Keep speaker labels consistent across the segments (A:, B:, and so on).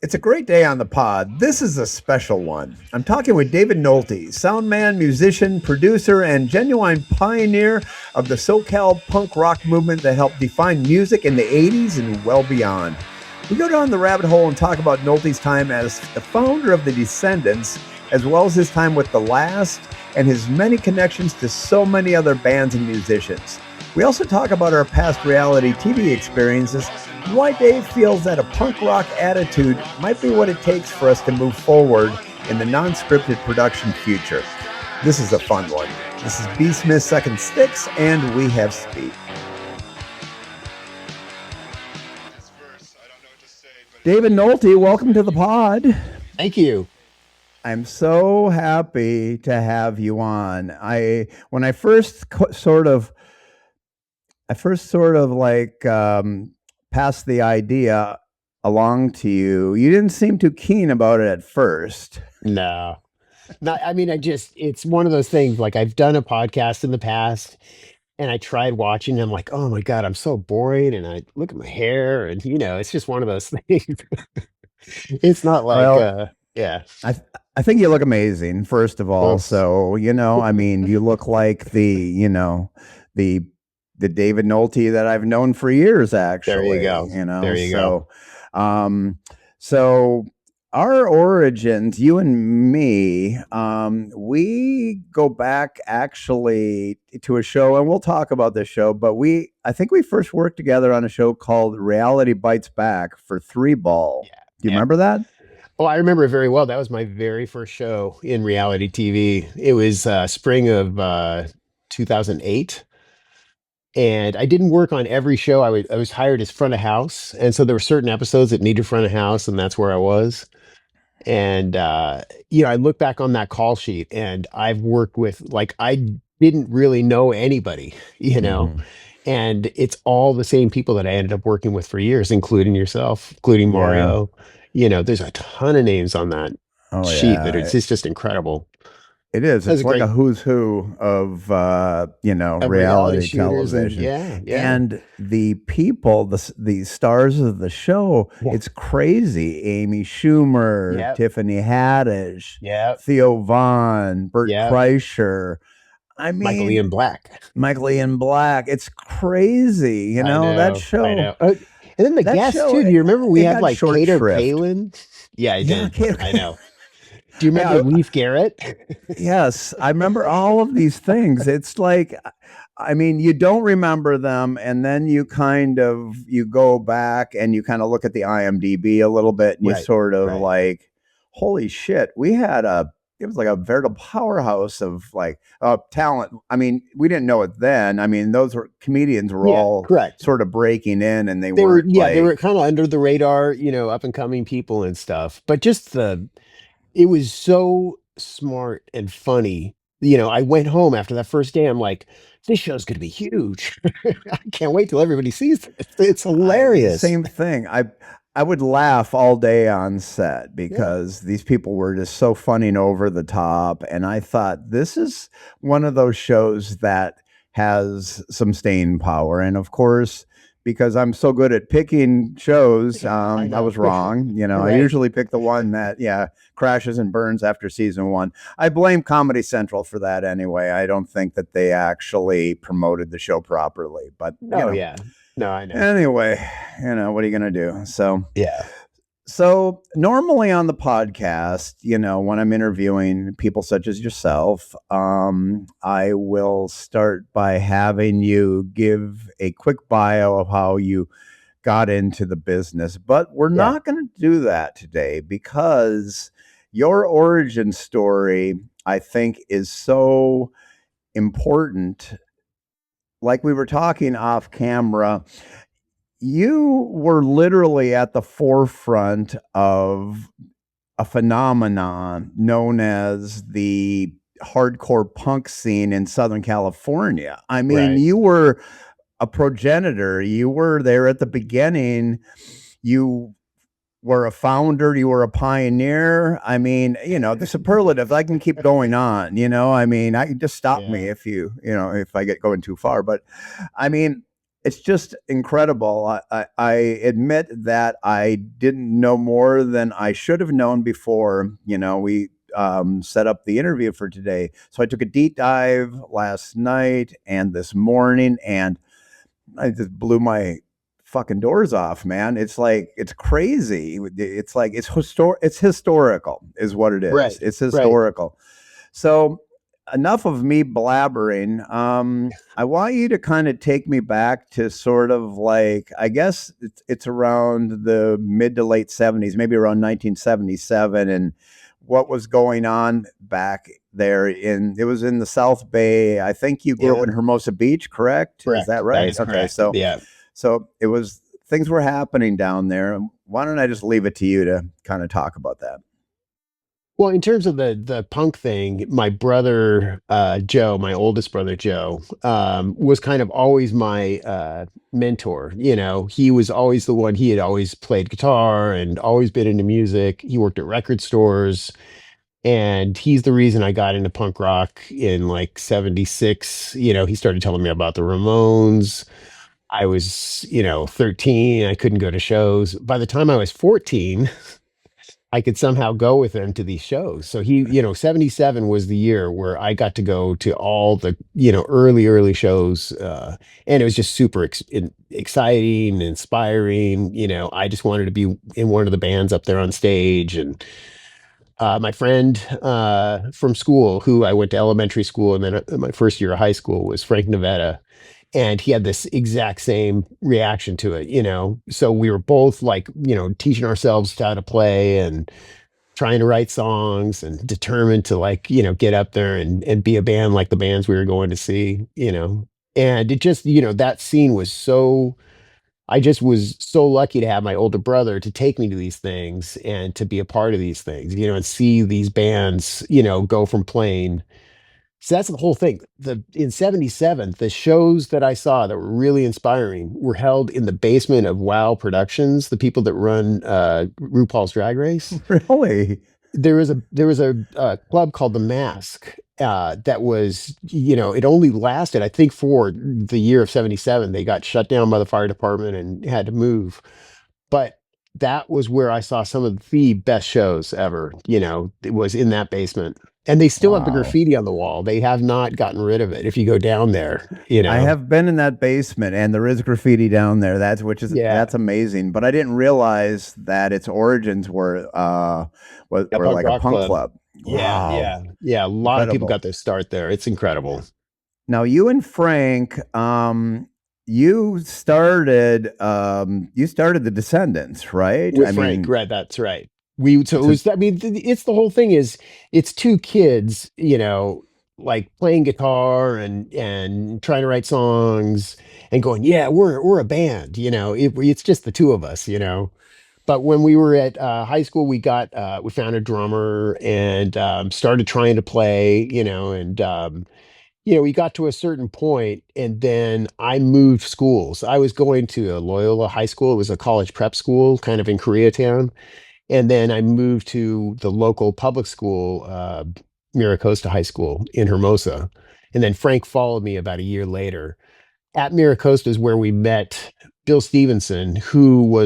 A: It's a great day on the pod. This is a special one. I'm talking with David Nolte, sound man, musician, producer, and genuine pioneer of the SoCal punk rock movement that helped define music in the 80s and well beyond. We go down the rabbit hole and talk about Nolte's time as the founder of the Descendants, as well as his time with The Last and his many connections to so many other bands and musicians. We also talk about our past reality TV experiences, why Dave feels that a punk rock attitude might be what it takes for us to move forward in the non-scripted production future. This is a fun one. This is B. Smith's Second Sticks, and we have speed. David Nolte, welcome to the pod.
B: Thank you.
A: I'm so happy to have you on. When I first sort of passed the idea along to you, you didn't seem too keen about it at first.
B: No, it's one of those things. Like, I've done a podcast in the past and I tried watching. I'm like, oh my God, I'm so boring. And I look at my hair and, it's just one of those things. It's not like,
A: Well,
B: yeah.
A: I think you look amazing, first of all.
B: Well,
A: So, you look like the David Nolte that I've known for years, actually.
B: there you go. There you go.
A: So our origins, you and me, we go back actually to a show, and we'll talk about this show, but I think we first worked together on a show called Reality Bites Back for Three Ball.
B: Yeah.
A: Do you remember that?
B: Oh, I remember it very well. That was my very first show in reality TV. It was spring of 2008. And I didn't work on every show. I was hired as front of house, and so there were certain episodes that needed front of house, and that's where I was. And I look back on that call sheet, and I've worked with, like, I didn't really know anybody,
A: Mhm.
B: and it's all the same people that I ended up working with for years, including yourself, including
A: Yeah.
B: Mario. There's a ton of names on that
A: Oh,
B: sheet that
A: yeah.
B: it's just incredible.
A: It is.
B: That's
A: It's
B: a
A: like
B: great
A: a who's who of
B: reality
A: reality
B: shooters, and
A: television,
B: yeah.
A: and the people, the stars of the show.
B: Yeah.
A: It's crazy. Amy Schumer,
B: Yep.
A: Tiffany Haddish,
B: Yep.
A: Theo Vaughn, Bert
B: Yep.
A: Kreischer. I
B: Michael
A: mean,
B: Ian Black.
A: Michael Ian Black. It's crazy.
B: I
A: That
B: know, I
A: show.
B: know. And then the
A: That
B: guests
A: show.
B: too. Do you remember we
A: It
B: had
A: got
B: like
A: short
B: Cater
A: shrift.
B: Palin? Yeah, I
A: Yeah,
B: did.
A: Cater.
B: I know. Do you remember
A: Yeah,
B: Leif Garrett?
A: yes, I remember all of these things. It's like, you don't remember them, and then you go back and you kind of look at the IMDb a little bit, and you
B: Right,
A: sort of
B: right.
A: like, holy shit, it was like a veritable powerhouse of like talent. We didn't know it then. Those comedians were
B: Yeah,
A: all
B: correct.
A: sort of breaking in, and they
B: They were,
A: weren't
B: they were
A: like,
B: kind of under the radar, up and coming people and stuff. But it was so smart and funny. I went home after that first day. I'm like, this show's going to be huge. I can't wait till everybody sees it. It's hilarious.
A: Same thing. I would laugh all day on set
B: Yeah.
A: because these people were just so funny and over the top. And I thought this is one of those shows that has some staying power. And of course, because I'm so good at picking shows, I
B: know.
A: was wrong. I
B: Right.
A: usually pick the one that, crashes and burns after season one. I blame Comedy Central for that anyway. I don't think that they actually promoted the show properly. But,
B: Oh, yeah. No, I know.
A: anyway, what are you going to do?
B: Yeah.
A: So normally on the podcast, when I'm interviewing people such as yourself, I will start by having you give a quick bio of how you got into the business. But we're
B: Yeah.
A: not going to do that today because your origin story, I think, is so important. Like we were talking off camera, you were literally at the forefront of a phenomenon known as the hardcore punk scene in Southern California.
B: Right.
A: You were a progenitor. You were there at the beginning. You were a founder. You were a pioneer. The superlative, I can keep going on, I just stop me
B: Yeah.
A: if if I get going too far. But it's just incredible. I admit that I didn't know more than I should have known before. We set up the interview for today. So I took a deep dive last night and this morning, and I just blew my fucking doors off, man. It's like it's crazy. It's like it's historical is what it is.
B: Right,
A: It's
B: right.
A: historical. So enough of me blabbering. I want you to kind of take me back to sort of like I guess it's around the mid to late 70s, maybe around 1977, and what was going on back there in it was in the South Bay. I think you grew up
B: Yeah,
A: in Hermosa Beach, correct? Is
B: correct.
A: that
B: That
A: right?
B: is
A: Okay,
B: correct. Yeah.
A: so it was things were happening down there. Why don't I just leave it to you to kind of talk about that?
B: Well, in terms of the punk thing, my brother Joe, my oldest brother Joe, was kind of always my mentor. He was always the one. He had always played guitar and always been into music. He worked at record stores, and he's the reason I got into punk rock in like '76. He started telling me about the Ramones. I was, 13. I couldn't go to shows. By the time I was 14, I could somehow go with him to these shows. So 77 was the year where I got to go to all the, early shows. And it was just super exciting, inspiring. I just wanted to be in one of the bands up there on stage. And my friend from school, who I went to elementary school and then my first year of high school, was Frank Navetta, and he had this exact same reaction to it. So we were both like, teaching ourselves how to play and trying to write songs and determined to, like, get up there and be a band like the bands we were going to see. And it just, that scene was so, I just was so lucky to have my older brother to take me to these things and to be a part of these things, and see these bands, go from playing. So that's the whole thing. In '77, the shows that I saw that were really inspiring were held in the basement of Wow Productions, the people that run RuPaul's Drag Race.
A: Really?
B: There was a club called the Mask, that was, it only lasted, I think, for the year of '77. They got shut down by the fire department and had to move. But that was where I saw some of the best shows ever. It was in that basement. And they still have the
A: Wow.
B: graffiti on the wall. They have not gotten rid of it. If you go down there.
A: I have been in that basement, and there is graffiti down there.
B: Yeah.
A: That's amazing. But I didn't realize that its origins
B: A
A: were
B: punk
A: like a
B: rock
A: punk
B: club.
A: club.
B: Yeah,
A: Wow,
B: yeah, yeah. A lot of people
A: incredible.
B: got their start there. It's incredible.
A: Now you and Frank, you started the Descendants, right? I
B: With Frank,
A: mean,
B: right? That's right. So it
A: to,
B: was. I mean, it's the whole thing is it's two kids, like playing guitar and trying to write songs and going, yeah, we're a band. It's just the two of us. But when we were at high school, we found a drummer and started trying to play. We got to a certain point, and then I moved schools. I was going to a Loyola High School. It was a college prep school, kind of in Koreatown. And then I moved to the local public school, Miracosta High School in Hermosa. And then Frank followed me about a year later. At Miracosta is where we met Bill Stevenson, who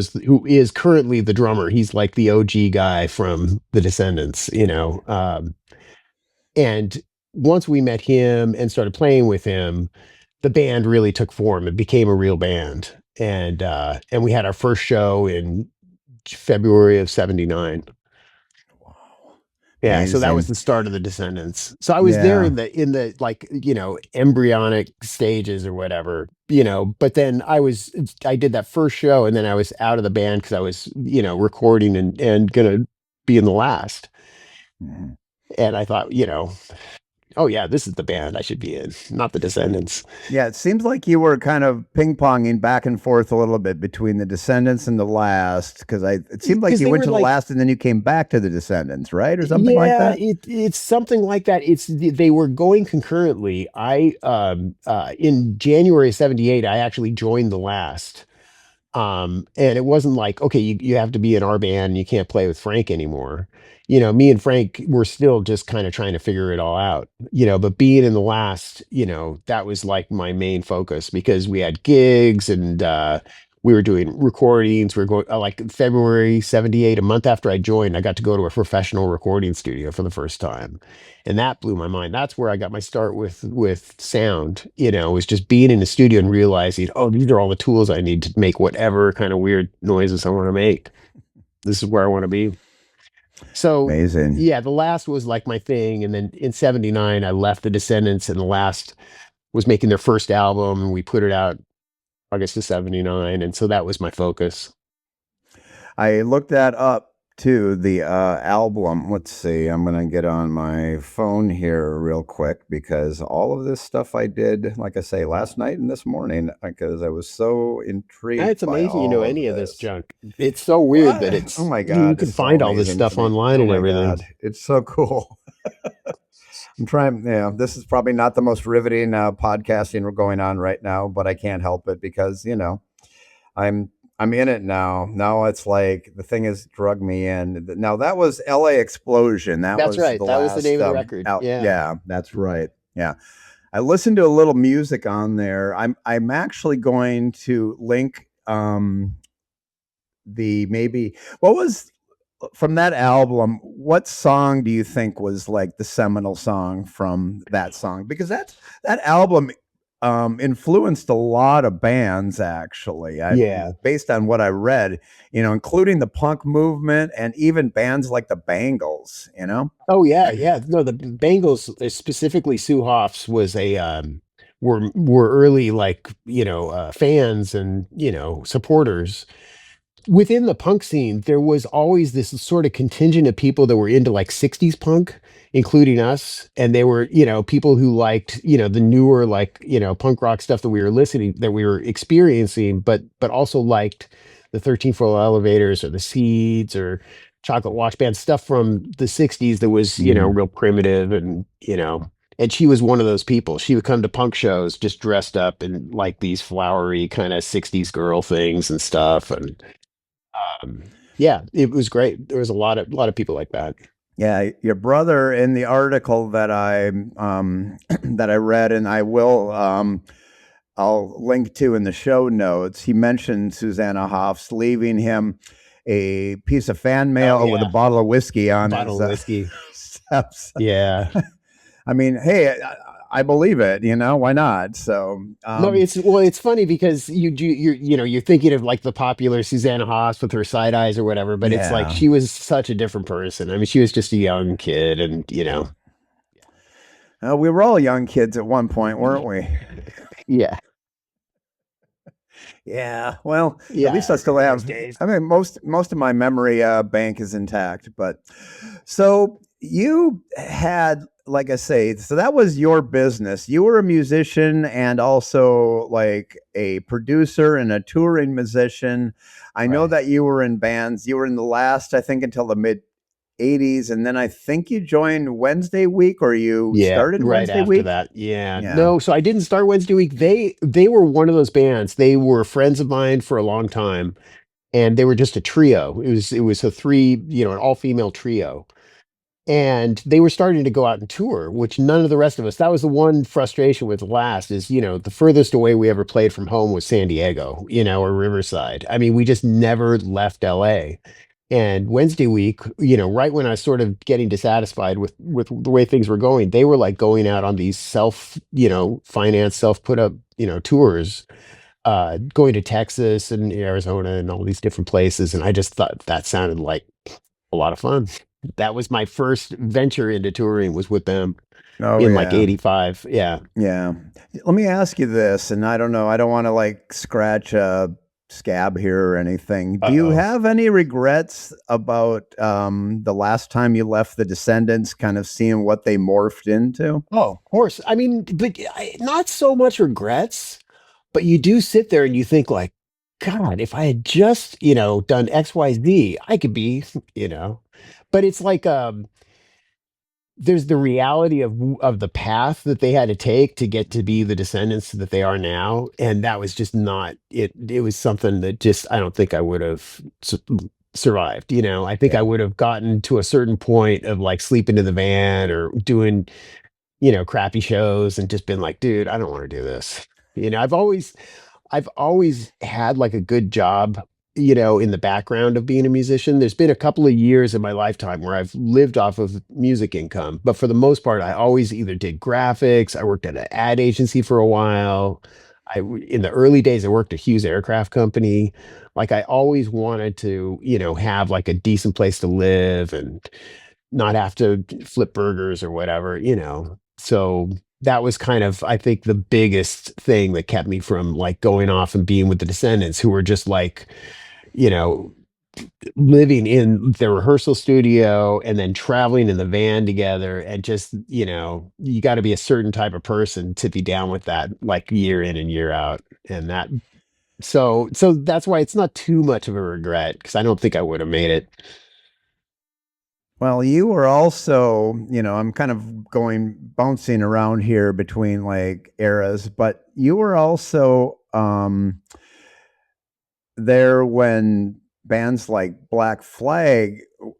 B: is currently the drummer. He's like the OG guy from the Descendants. And once we met him and started playing with him, the band really took form. It became a real band. And we had our first show in February of '79.
A: wow,
B: Yeah, so that was
A: amazing.
B: the start of the Descendants. So I was there
A: Yeah.
B: in the like, embryonic stages or whatever. But then I did that first show and then I was out of the band because I was, recording and gonna be in the last.
A: Mhm.
B: And I thought, oh yeah, this is the band I should be in, not the Descendants.
A: Yeah, it seems like you were kind of ping-ponging back and forth a little bit between the Descendants and the Last, because it seemed like
B: Because
A: you
B: they
A: went
B: were
A: to the
B: like,
A: Last and then you came back to the Descendants, right, or something like
B: yeah,
A: that.
B: it's something like that. They were going concurrently. I In January of '78, I actually joined the Last. And it wasn't like, okay, you have to be in our band and you can't play with Frank anymore. Me and Frank were still just kind of trying to figure it all out, but being in the last, that was like my main focus because we had gigs and we were doing recordings. We were going like February 78, a month after I joined, I got to go to a professional recording studio for the first time. And that blew my mind. That's where I got my start with sound, was just being in the studio and realizing, oh, these are all the tools I need to make whatever kind of weird noises I want to make. This is where I want to be. So
A: Amazing.
B: yeah, the last was like my thing. And then in 79, I left the Descendants and the last was making their first album and we put it out August of 79. And so that was my focus.
A: I looked that up too, the album. Let's see, I'm going to get on my phone here real quick because all of this stuff I did, like I say, last night and this morning, because I was so intrigued
B: It's
A: by
B: amazing you
A: all
B: know
A: of
B: any of this
A: this.
B: junk. It's so weird that
A: What? Oh
B: it's
A: my
B: you
A: God,
B: can
A: it's so
B: find all this
A: amazing to
B: stuff
A: me.
B: online
A: Oh
B: and
A: my
B: everything.
A: God, it's so cool. I'm trying, yeah, this is probably not the most riveting podcasting we're going on right now, but I can't help it because, I'm I'm in it now. Now it's like the thing has drug me in. Now that was L.A. Explosion. That
B: That's
A: was
B: right.
A: the
B: That was the name
A: last
B: of the record.
A: out.
B: Yeah.
A: Yeah, that's right. Yeah, I listened to a little music on there. I'm actually going to link the maybe what was from that album. What song do you think was like the seminal song from that song? Because that album influenced a lot of bands actually.
B: Yeah.
A: Based on what I read, including the punk movement and even bands like the Bangles.
B: Oh yeah, yeah. No, the Bengals, specifically Sue Hoffs, was a were early like fans and supporters within the punk scene. There was always this sort of contingent of people that were into like 60s punk, including us, and they were people who liked the newer like punk rock stuff that we were listening that we were experiencing, but also liked the 13-foot elevators or the Seeds or Chocolate Watch Band stuff from the 60s that was
A: Mhm.
B: real primitive and and she was one of those people. She would come to punk shows just dressed up in like these flowery kind of 60s girl things and stuff. And yeah, it was great. There was a lot of people like that.
A: Yeah, your brother in the article that I that I read, and I'll link to in the show notes. He mentioned Susanna Hoffs leaving him a piece of fan
B: Oh
A: mail with a
B: yeah,
A: bottle of whiskey on
B: bottle
A: his
B: of whiskey.
A: steps.
B: Yeah.
A: I mean, hey, I believe it. Why not? So,
B: No, it's funny because you're thinking of like the popular Susanna Haas with her side eyes or whatever, but it's like
A: yeah.
B: she was such a different person. I mean, she was just a young kid, and
A: We were all young kids at one point, weren't we?
B: yeah,
A: Yeah. Well, at least I
B: yeah,
A: still
B: those
A: have.
B: days.
A: I mean, most of my memory bank is intact. But so you had, like I say, so that was your business. You were a musician and also like a producer and a touring musician. I know
B: Right.
A: that you were in bands. You were in the last, I think, until the mid '80s, and then I think you joined Wednesday Week, or you
B: Yeah,
A: started
B: right
A: Wednesday
B: after
A: Week.
B: that. Yeah.
A: Yeah.
B: No, so I didn't start Wednesday week. They were one of those bands. They were friends of mine for a long time, and they were just a trio. It was a three, an all-female trio. And they were starting to go out and tour, which none of the rest of us. That was the one frustration with Last is, the furthest away we ever played from home was San Diego, or Riverside. I mean, we just never left LA. And Wednesday week, right when I was sort of getting dissatisfied with the way things were going, they were like going out on these self, finance, self put up, tours, going to Texas and Arizona and all these different places. And I just thought that sounded like a lot of fun. That was my first venture into touring was with them
A: Oh
B: in like
A: yeah.
B: 85. Yeah.
A: Yeah. Let me ask you this, and I don't know, I don't want to like scratch a scab here or anything. Do you
B: Uh-oh.
A: have any regrets about the last time you left the Descendants, kind of seeing what they morphed into?
B: Oh, of course. I mean, but not so much regrets, but you do sit there and you think like, God, if I had just, done XYZ, I could be, you know. But it's like there's the reality of the path that they had to take to get to be the descendants that they are now, and that was just not it. It was something that just I don't think I would have survived. I think
A: Yeah.
B: I would have gotten to a certain point of like sleeping in the van or doing crappy shows and just been like, dude, I don't want to do this. I've always had like a good job, in the background of being a musician. There's been a couple of years in my lifetime where I've lived off of music income, but for the most part, I always either did graphics, I worked at an ad agency for a while. In the early days, I worked at Hughes Aircraft Company. Like I always wanted to, have like a decent place to live and not have to flip burgers or whatever. So that was kind of, I think, the biggest thing that kept me from like going off and being with the Descendants, who were just like, you know, living in the rehearsal studio and then traveling in the van together. And just, you got to be a certain type of person to be down with that, like year in and year out. And so that's why it's not too much of a regret because I don't think I would have made it.
A: Well, you were also, I'm kind of going bouncing around here between like eras, but you were also there when bands like Black Flag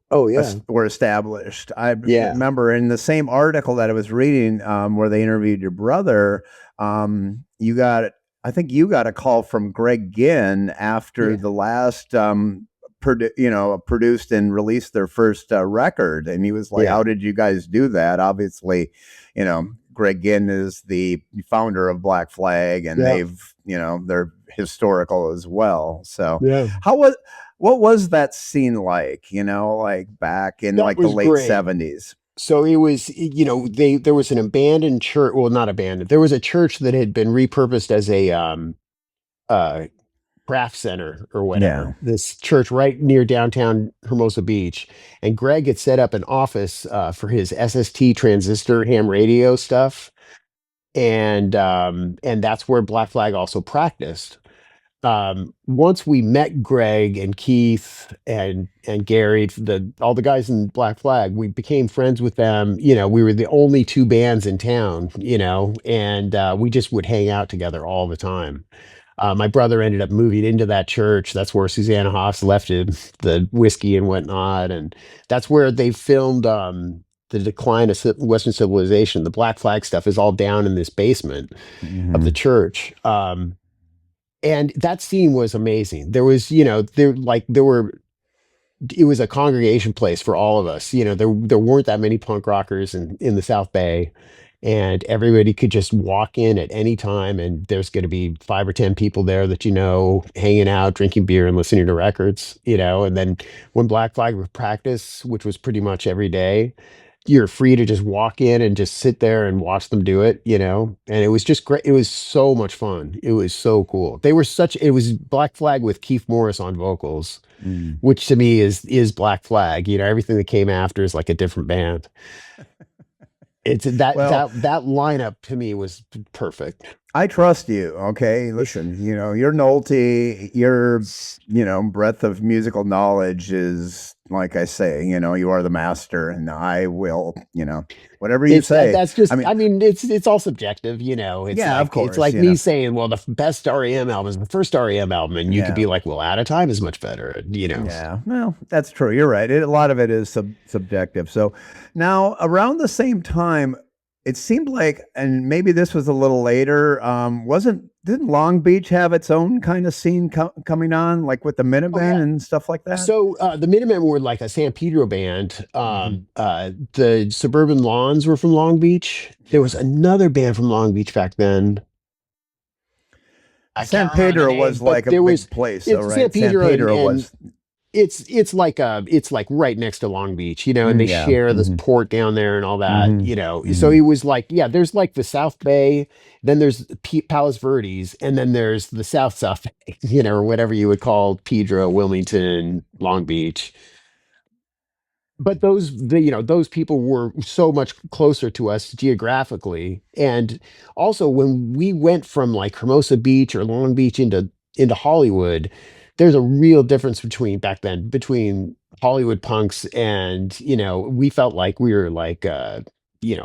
B: Oh, yeah.
A: were established. I
B: Yeah.
A: remember in the same article that I was reading, where they interviewed your brother, you got, I think you got a call from Greg Ginn after
B: Yeah.
A: the last, produced and released their first record, and he was like,
B: Yeah.
A: "How did you guys do that?" Obviously, Greg Ginn is the founder of Black Flag, and
B: Yeah.
A: they're historical as well. So,
B: Yeah.
A: how was what was that scene like, like back in
B: That
A: like the
B: was
A: late
B: great.
A: 70s?
B: So it was, there was an abandoned church, well, not abandoned. There was a church that had been repurposed as a uh craft center or
A: Yeah.
B: whatever. This church right near downtown Hermosa Beach. And Greg had set up an office for his SST transistor ham radio stuff. And that's where Black Flag also practiced. Once we met Greg and Keith and Gary, the all the guys in Black Flag, we became friends with them. We were the only two bands in town, and we just would hang out together all the time. My brother ended up moving into that church. That's where Susanna Hoffs left him the whiskey and whatnot, and that's where they filmed the decline of Western civilization. The Black Flag stuff is all down in this basement of the
A: Hmm.
B: church. And that scene was amazing. There was, there were it was a congregation place for all of us. There weren't that many punk rockers in the South Bay, and everybody could just walk in at any time, and there's going to be 5 or 10 people there that hanging out, drinking beer, and listening to records. And then when Black Flag would practice, which was pretty much every day, you're free to just walk in and just sit there and watch them do it, and it was just great. It was so much fun. It was so cool. It was Black Flag with Keith Morris on vocals,
A: Mm.
B: which to me is Black Flag. Everything that came after is like a different band. It's that
A: Well,
B: that that lineup to me was perfect.
A: I trust you. Okay. Listen, you're Nolte, your, breadth of musical knowledge is, like I say, you are the master, and I will, whatever you
B: It's
A: say.
B: that's just
A: I mean,
B: I mean it's all subjective. It's
A: yeah, of
B: like
A: course,
B: me saying, well, the best REM album is the first REM album, and you could
A: yeah.
B: be like, well, Out of Time is much better.
A: Yeah, well, that's true. You're right. A lot of it is subjective. So now, around the same time, it seemed like, and maybe this was a little later. Wasn't Didn't Long Beach have its own kind of scene coming on, like with the
B: Oh
A: Minutemen
B: yeah.
A: and stuff like that?
B: So the Minutemen were like a San Pedro band.
A: Hmm.
B: The Suburban Lawns were from Long Beach. There was
A: Yeah,
B: another band from Long Beach back then. I
A: San
B: can't remember the
A: Pedro
B: name,
A: was
B: but
A: like a
B: there was
A: big place, though,
B: it's San
A: right? San
B: Pedro
A: Pedro
B: and
A: was.
B: it's like right next to Long Beach, and they
A: Yeah.
B: share this
A: Hmm.
B: port down there and all that,
A: Hmm.
B: So
A: Hmm.
B: it was like, yeah, there's like the South Bay, then there's Palos Verdes, and then there's the South Bay, or whatever you would call Pedro, Wilmington, Long Beach. But those people were so much closer to us geographically. And also when we went from like Hermosa Beach or Long Beach into Hollywood, there's a real difference between back then between Hollywood punks, and we felt like we were like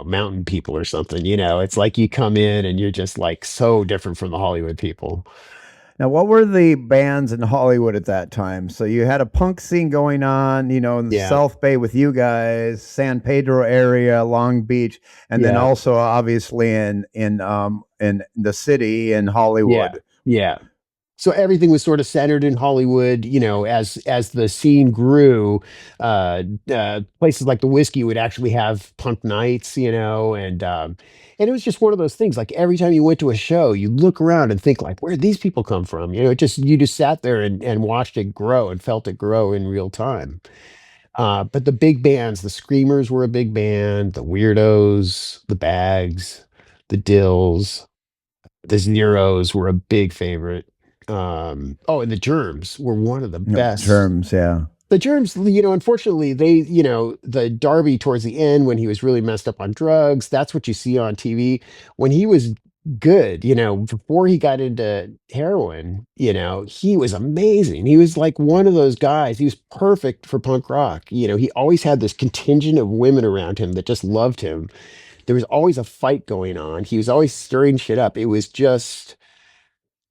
B: mountain people or something. It's like you come in and you're just like so different from the Hollywood people.
A: Now, what were the bands in Hollywood at that time? So you had a punk scene going on, in the
B: Yeah,
A: South Bay with you guys, San Pedro area, Long Beach, and then
B: yeah,
A: also obviously in the city in
B: yeah,
A: Hollywood.
B: yeah. So everything was sort of centered in Hollywood. As the scene grew, uh, places like the Whiskey would actually have punk nights. And it was just one of those things. Like every time you went to a show, you look around and think like, where did these people come from? You just sat there and watched it grow and felt it grow in real time. But the big bands, the Screamers were a big band, the Weirdos, the Bags, the Dills, the Zeros were a big favorite. Oh, and the Germs were one of the best.
A: Germs, yeah.
B: The Germs, unfortunately, the Darby towards the end when he was really messed up on drugs, that's what you see on TV. When he was good, before he got into heroin, he was amazing. He was like one of those guys. He was perfect for punk rock. He always had this contingent of women around him that just loved him. There was always a fight going on. He was always stirring shit up. It was just,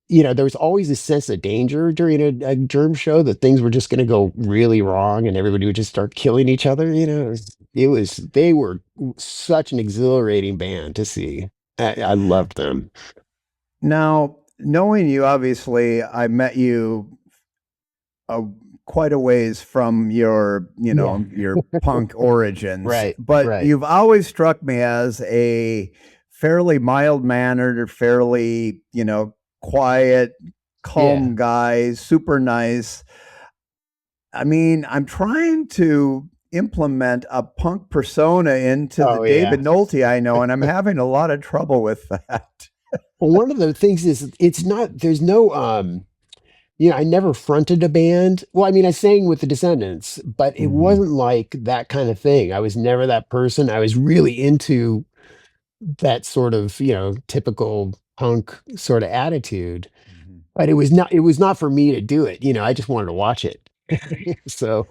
B: there was always a sense of danger during a germ show that things were just going to go really wrong and everybody would just start killing each other. They were such an exhilarating band to see. I loved them.
A: Now, knowing you, obviously, I met you uh, quite a ways from
B: Yeah.
A: your punk origins,
B: Right.
A: but
B: Right.
A: you've always struck me as a fairly mild mannered or fairly, quiet,
B: Yeah.
A: calm guy, super nice. I mean, I'm trying to implement a punk persona into the
B: Oh, yeah.
A: David Nolte I know, and I'm having a lot of trouble with that.
B: Well, one of the things is it's not, there's no, I never fronted a band. Well, I mean, I sang with the Descendants, but it
A: Mhm.
B: wasn't like that kind of thing. I was never that person. I was really into that sort of, typical punk sort of attitude.
A: Mhm.
B: But it was not for me to do it. I just wanted to watch it. So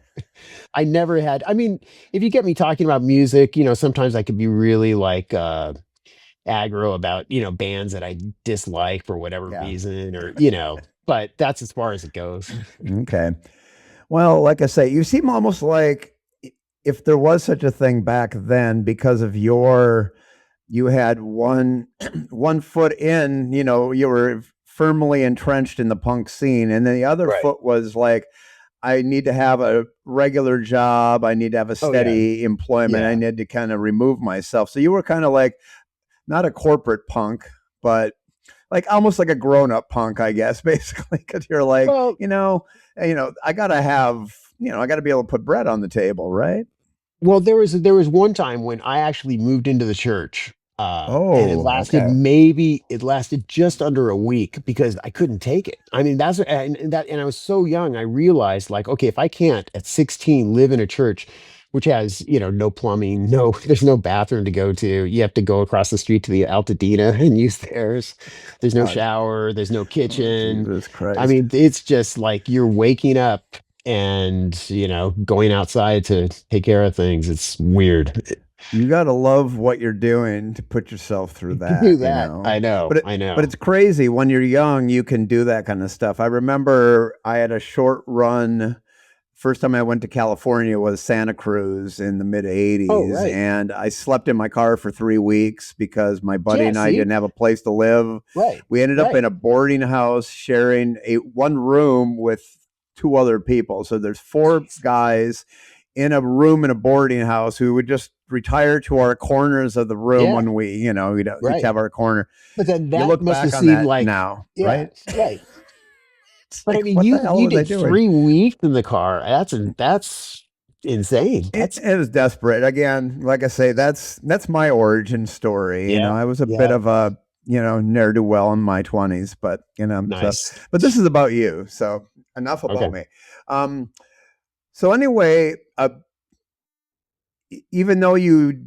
B: I never had, I mean, if you get me talking about music, sometimes I could be really like aggro about, bands that I dislike for whatever
A: Yeah.
B: reason or, but that's as far as it goes.
A: Okay. Well, like I say, you seem almost like if there was such a thing back then because of you had one one foot in, you were firmly entrenched in the punk scene, and then the other
B: Right.
A: foot was like, I need to have a regular job, I need to have a
B: Oh yeah.
A: steady employment, I
B: Yeah.
A: need to kind of remove myself. So you were kind of like not a corporate punk, but like almost like a grown-up punk, I guess, basically, because you're like,
B: Well,
A: I gotta have, I gotta be able to put bread on the table, right?
B: Well, there was one time when I actually moved into the church, and
A: Oh, okay.
B: it lasted just under a week because I couldn't take it. I mean, and I was so young, I realized like, okay, if I can't at 16 live in a church which has, no plumbing, no, there's no bathroom to go to. You have to go across the street to the Altadena and use theirs. There's no
A: Oh,
B: shower, there's no kitchen.
A: Jesus
B: I
A: Christ.
B: mean, it's just like you're waking up and going outside to take care of things. It's weird.
A: You gotta love what you're doing to put yourself through
B: To do
A: that,
B: that, I know, I
A: but
B: know.
A: it's crazy when you're young, you can do that kind of stuff. I remember I had a short run. First time I went to California was Santa Cruz in the mid
B: Oh,
A: 80s,
B: right.
A: and I slept in my car for 3 weeks because my buddy
B: Yeah,
A: and I
B: see.
A: didn't have a place to live.
B: Right.
A: We ended up in
B: Right.
A: a boarding house sharing a one room with two other people. So there's four
B: Jeez.
A: guys in a room in a boarding house who would just retire to our corners of the room
B: Yeah.
A: when we'd each
B: Right.
A: have our corner.
B: But then
A: You
B: that
A: look
B: must have
A: back on
B: seemed
A: that
B: like,
A: now,
B: yeah,
A: right?
B: right.
A: It's
B: But I
A: like,
B: mean,
A: what the hell
B: you
A: was I
B: did
A: doing?
B: 3 weeks in the car. That's insane. That's
A: It was desperate. Again, like I say, that's my origin story.
B: yeah,
A: I was a bit
B: yeah.
A: of a ne'er do well in my 20s, but
B: Nice.
A: but this is about you. So enough about
B: Okay.
A: me. So anyway, even though you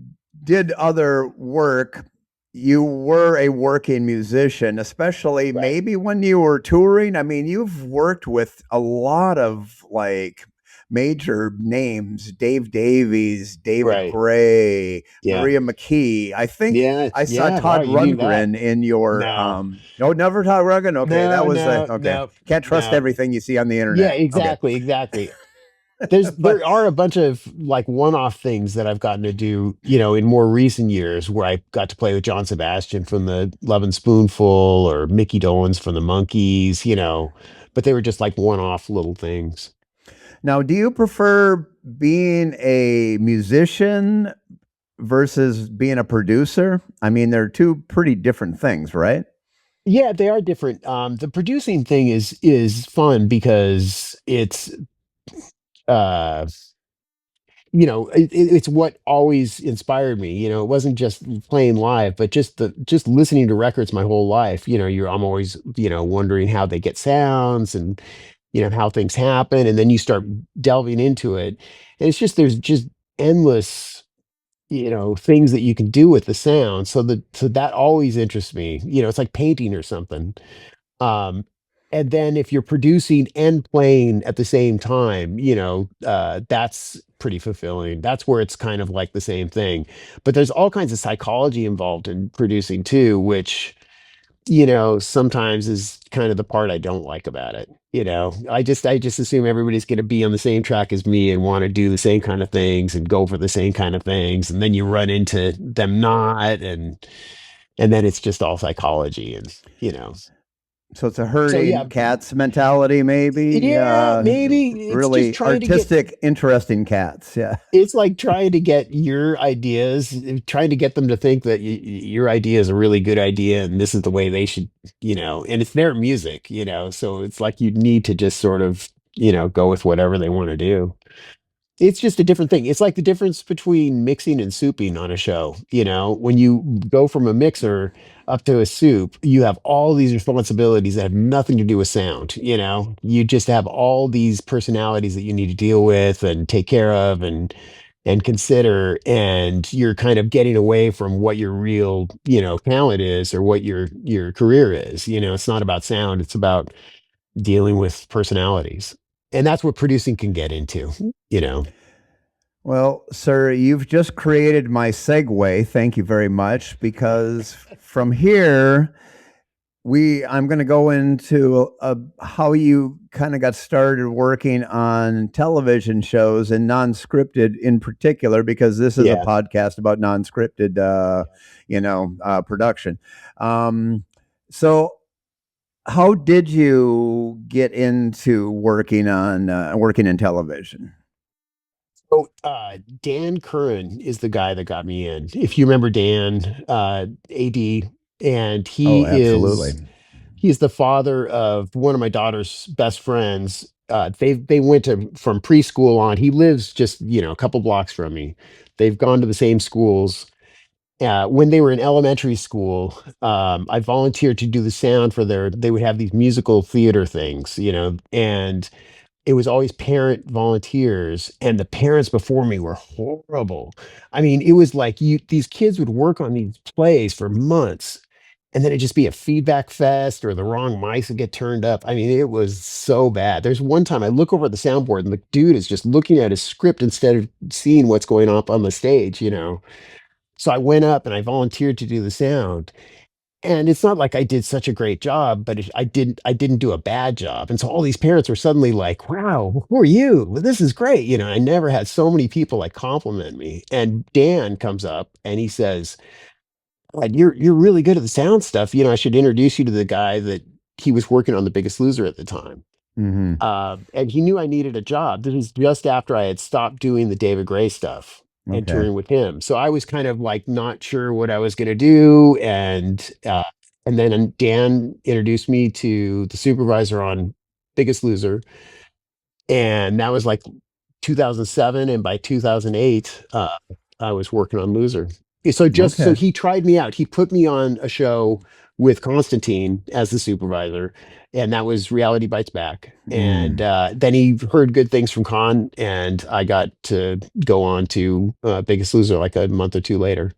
A: did other work, you were a working musician, especially
B: Right.
A: maybe when you were touring. I mean, you've worked with a lot of like major names: Dave Davies, David
B: Right.
A: Gray,
B: Yeah.
A: Maria McKee. I think
B: Yeah.
A: I saw
B: Yeah. Wow,
A: Todd
B: you knew that.
A: Rundgren in your.
B: No.
A: No, never Todd Rundgren. Okay, that
B: No,
A: was
B: no,
A: okay.
B: no,
A: Can't trust
B: no.
A: everything you see on the
B: Yeah,
A: internet. Okay,
B: exactly, exactly.
A: but
B: There are a bunch of like one-off things that I've gotten to do, in more recent years where I got to play with John Sebastian from the Love and Spoonful or Mickey Dolenz from the Monkees, but they were just like one-off little things.
A: now, do you prefer being a musician versus being a producer? I mean, they're two pretty different things, right?
B: Yeah, they are different. The producing thing is fun because uh it's what always inspired me. It wasn't just playing live, but just listening to records my whole life. I'm always wondering how they get sounds and how things happen, and then you start delving into it, and there's just endless things that you can do with the sound. So that always interests me. It's like painting or something. um, and then if you're producing and playing at the same time, that's pretty fulfilling. That's where it's kind of like the same thing. But there's all kinds of psychology involved in producing too, which, sometimes is kind of the part I don't like about it. I just assume everybody's going to be on the same track as me and want to do the same kind of things and go for the same kind of things. And then you run into them not, and then it's just all psychology and.
A: So it's a
B: So
A: herding
B: yeah,
A: cats mentality, maybe.
B: yeah, maybe it's just
A: Really
B: trying to get
A: artistic, interesting cats. Yeah.
B: it's like trying to get your ideas, trying to get them to think that your idea is a really good idea and this is the way they should, and it's their music, so it's like you need to just sort of, go with whatever they want to do. It's just a different thing. It's like the difference between mixing and souping on a show. When you go from a mixer up to a soup, you have all these responsibilities that have nothing to do with sound. You just have all these personalities that you need to deal with and take care of and consider, and you're kind of getting away from what your real, talent is or what your career is. It's not about sound, it's about dealing with personalities. And that's what producing can get into, you know.
A: Well, sir, you've just created my segue. Thank you very much. Because from here, I'm going to go into how you kind of got started working on television shows and non-scripted in particular, because this is a
B: Yeah.
A: podcast about non-scripted, production. Um, so, how did you get into working in television?
B: So Dan Curran is the guy that got me in. If you remember Dan, AD, and
A: Oh, absolutely.
B: he's the father of one of my daughter's best friends. They went from preschool on. He lives just a couple blocks from me. They've gone to the same schools. When they were in elementary school, I volunteered to do the sound for they would have these musical theater things, and it was always parent volunteers, and the parents before me were horrible. I mean, it was like these kids would work on these plays for months, and then it'd just be a feedback fest or the wrong mics would get turned up. I mean, it was so bad. There's one time I look over at the soundboard and the dude is just looking at his script instead of seeing what's going on the stage. So I went up and I volunteered to do the sound, and it's not like I did such a great job, but I didn't do a bad job. And so all these parents were suddenly like, "Wow, who are you? Well, this is great." I never had so many people like compliment me. And Dan comes up and he says, "God, you're really good at the sound stuff. I should introduce you to the guy that he was working on The Biggest Loser at the time."
A: Hmm.
B: And he knew I needed a job. This was just after I had stopped doing the David Gray stuff and
A: Okay.
B: touring with him. So I was kind of like not sure what I was going to do. And then Dan introduced me to the supervisor on Biggest Loser. And that was like 2007. And by 2008, I was working on Loser. So
A: Okay.
B: he tried me out. He put me on a show with Constantine as the supervisor, and that was Reality Bites Back. And
A: Mm.
B: then he heard good things from Con, and I got to go on to Biggest Loser like a month or two later.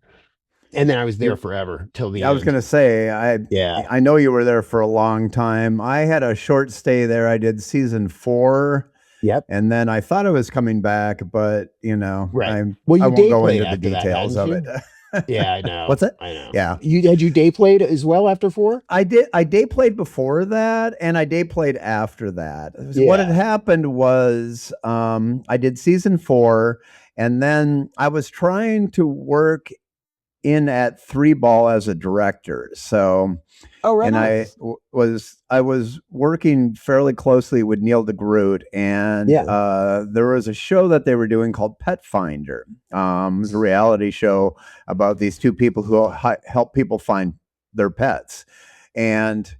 B: And then I was there
A: You're
B: forever till the
A: Yeah, I was
B: end.
A: gonna say
B: Yeah.
A: I know you were there for a long time. I had a short stay there. I did season 4,
B: Yep.
A: And then I thought I was coming back, but
B: Right.
A: I'm
B: Well,
A: I
B: you
A: won't
B: day
A: go
B: played
A: into the
B: after that,
A: details
B: hadn't
A: of it.
B: you? Yeah, I know.
A: What's that?
B: I know.
A: Yeah.
B: You day played as well after 4?
A: I did. I day played before that, and I day played after that. What had
B: Yeah.
A: happened was I did season 4, and then I was trying to work in at Three Ball as a director. So,
B: Oh, right
A: and
B: on.
A: I was working fairly closely with Neil deGroot, and
B: Yeah.
A: there was a show that they were doing called Pet Finder. It was a reality show about these two people who help people find their pets, and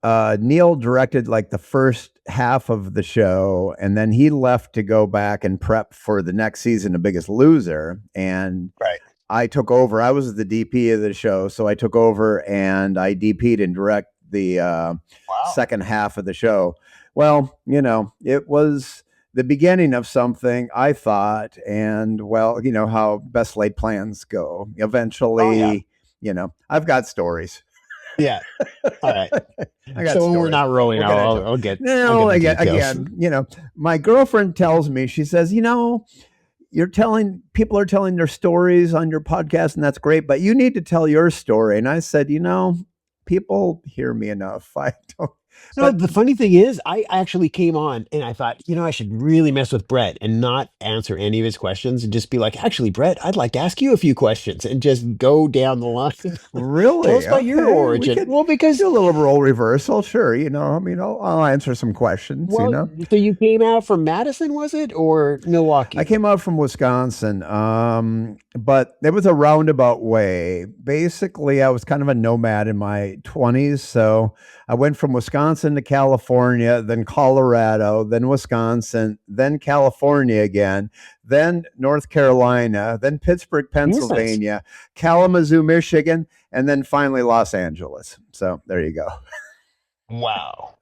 A: Neil directed like the first half of the show, and then he left to go back and prep for the next season of Biggest Loser. And
B: Right.
A: I took over. I was the DP of the show, so I took over and I DP'd and direct the
B: Wow.
A: second half of the show. Well, it was the beginning of something, I thought, and well, how best laid plans go.
B: Oh, yeah.
A: Eventually, I've got stories.
B: Yeah. All right.
A: I got
B: So when we're
A: stories.
B: not rolling,
A: We'll get into it.
B: I'll get
A: No,
B: the details.
A: again, my girlfriend tells me, she says, people are telling their stories on your podcast, and that's great, but you need to tell your story. And I said, people hear me enough. I don't,
B: No,
A: but
B: the funny thing is, I actually came on and I thought, I should really mess with Brett and not answer any of his questions and just be like, actually, Brett, I'd like to ask you a few questions and just go down the line. Tell us
A: really,
B: about your
A: okay, we
B: origin.
A: could
B: Well, because,
A: do a little role reversal. Sure. I'll answer some questions,
B: well, so you came out from Madison, was it, or
A: I
B: Milwaukee?
A: came out from Wisconsin, but it was a roundabout way. Basically, I was kind of a nomad in my 20s. So I went from Wisconsin to California, then Colorado, then Wisconsin, then California again, then North Carolina, then Pittsburgh,
B: Yes.
A: Pennsylvania, Kalamazoo, Michigan, and then finally Los Angeles. So there you go.
B: Wow.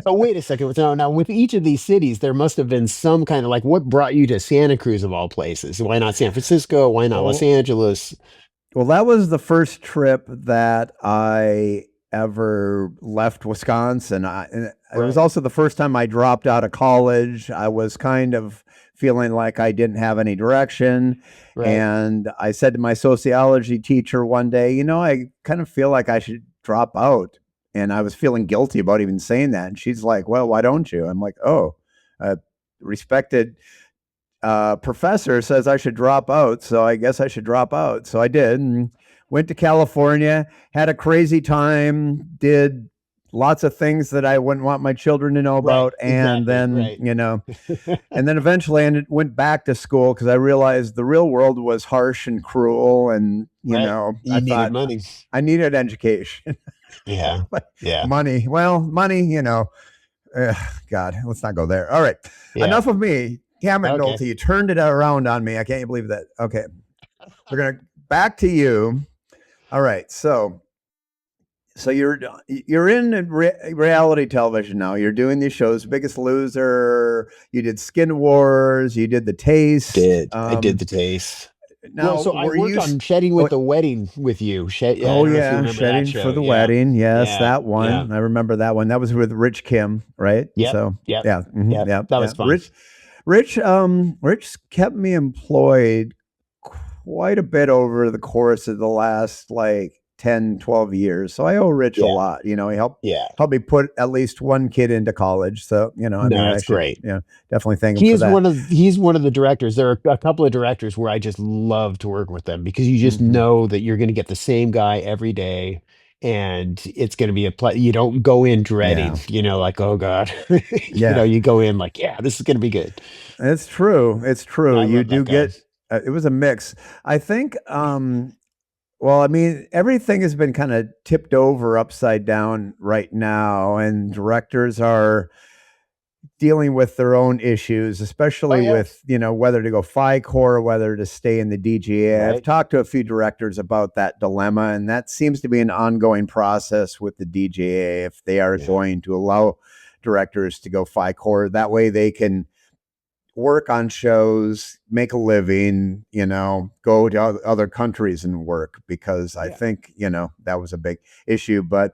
B: So wait a second. So now with each of these cities, there must have been some kind of like what brought you to Santa Cruz of all places? Why not San Francisco? Why not Los
A: Well,
B: Angeles?
A: Well, that was the first trip that I ever left Wisconsin. And it was
B: Right.
A: also the first time I dropped out of college. I was kind of feeling like I didn't have any direction.
B: Right.
A: And I said to my sociology teacher one day, I kind of feel like I should drop out. And I was feeling guilty about even saying that. And she's like, well, why don't you? I'm like, oh, respected professor says I should drop out, so I guess I should drop out. So I did, and went to California, had a crazy time, did lots of things that I wouldn't want my children to know
B: Right.
A: about, and
B: Exactly.
A: then
B: Right.
A: eventually went back to school because I realized the real world was harsh and cruel, and
B: Right.
A: I
B: You needed
A: thought
B: money.
A: I needed education.
B: Yeah. Yeah.
A: Money, well, money, God, let's not go there. All right.
B: Yeah.
A: Enough of me. Damn it,
B: Okay.
A: Nolte. You turned it around on me. I can't believe that. Okay. We're going to back to you. All right. So you're in reality television now. You're doing these shows, Biggest Loser. You did Skin Wars. You did The Taste.
B: I did the taste. Well,
A: Now,
B: so I
A: were you?
B: worked on Shedding with
A: Oh,
B: the Wedding with you. I
A: oh
B: don't know if you
A: yeah,
B: remember that
A: Shedding for
B: show.
A: the
B: Yeah.
A: Wedding. Yes,
B: Yeah.
A: that
B: Yeah.
A: one. I remember that one. That was with Rich Kim, right?
B: Yep.
A: So
B: Yep.
A: yeah,
B: Yep.
A: yeah,
B: That
A: yeah.
B: was fun.
A: Rich kept me employed quite a bit over the course of the last like 10, 12 years. So I owe Rich a
B: Yeah.
A: lot. He
B: Yeah.
A: helped me put at least one kid into college. So,
B: No,
A: I
B: it's
A: should,
B: great.
A: definitely thank him for that.
B: He's one of the directors. There are a couple of directors where I just love to work with them because you just
A: Hmm.
B: know that you're going to get the same guy every day, and it's going to be you don't go in dreading,
A: Yeah.
B: like, oh God.
A: Yeah.
B: You go in like, yeah, this is going to be good.
A: It's true. It's true.
B: I
A: You
B: love that
A: do
B: guy.
A: get, it was a mix. I think, well, I mean, everything has been kind of tipped over upside down right now, and directors are dealing with their own issues,
B: Oh
A: especially
B: yeah.
A: with, whether to go FICOR, whether to stay in the DGA. I've
B: Right.
A: talked to a few directors about that dilemma, and that seems to be an ongoing process with the DGA if they are
B: Yeah.
A: going to allow directors to go FICOR. That way they can work on shows, make a living, go to other countries and work, because I
B: Yeah.
A: think, that was a big issue. But